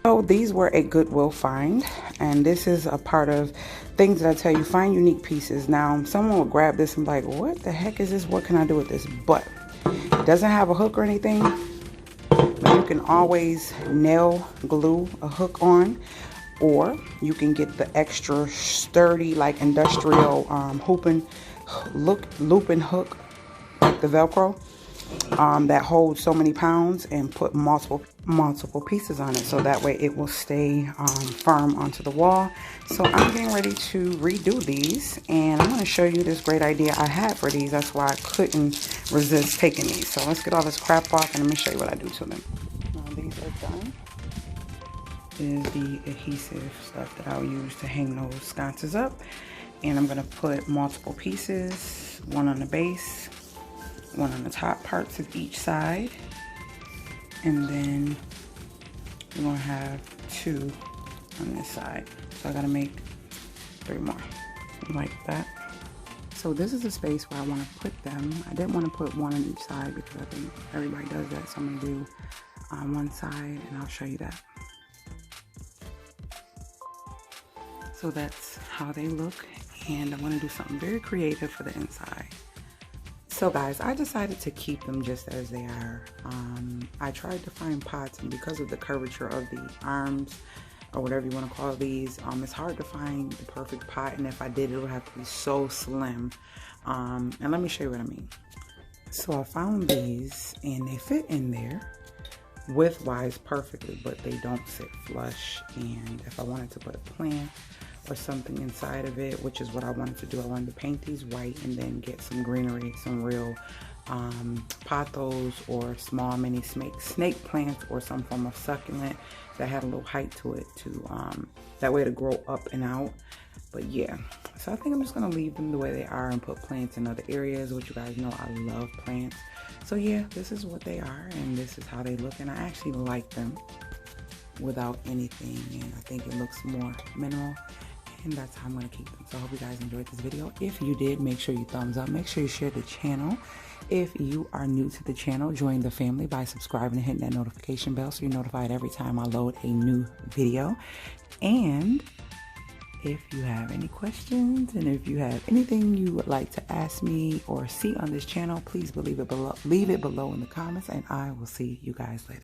So these were a Goodwill find, and this is a part of things that I tell you, find unique pieces. Now, someone will grab this and be like, what the heck is this? What can I do with this? But it doesn't have a hook or anything. But you can always nail glue a hook on, or you can get the extra sturdy, like industrial looping hook, like the Velcro, that holds so many pounds, and put multiple pieces on it, so that way it will stay firm onto the wall. So I'm getting ready to redo these, and I'm going to show you this great idea I had for these. That's why I couldn't resist taking these. So let's get all this crap off, and let me show you what I do to them. These are done. Is the adhesive stuff that I'll use to hang those sconces up, and I'm going to put multiple pieces, one on the base, one on the top parts of each side, and then we're going to have 2 on this side. So I got to make 3 more like that. So this is the space where I want to put them. I didn't want to put one on each side because I think everybody does that, so I'm going to do on one side, and I'll show you that. So that's how they look, and I'm going to do something very creative for the inside. So guys, I decided to keep them just as they are. I tried to find pots, and because of the curvature of the arms, or whatever you want to call these, it's hard to find the perfect pot, and if I did, it would have to be so slim. And let me show you what I mean. So I found these, and they fit in there width-wise perfectly, but they don't sit flush. And if I wanted to put a plant or something inside of it, which is what I wanted to do, I wanted to paint these white and then get some greenery, some real pothos or small mini snake plants, or some form of succulent that had a little height to it, to that way to grow up and out. But yeah, so I think I'm just gonna leave them the way they are and put plants in other areas, which you guys know I love plants. So yeah, this is what they are, and this is how they look, and I actually like them without anything, and I think it looks more minimal, and that's how I'm going to keep them. So I hope you guys enjoyed this video. If you did, make sure you thumbs up, make sure you share the channel. If you are new to the channel, join the family by subscribing and hitting that notification bell so you're notified every time I load a new video. And if you have any questions, and if you have anything you would like to ask me or see on this channel, please leave it below in the comments, and I will see you guys later.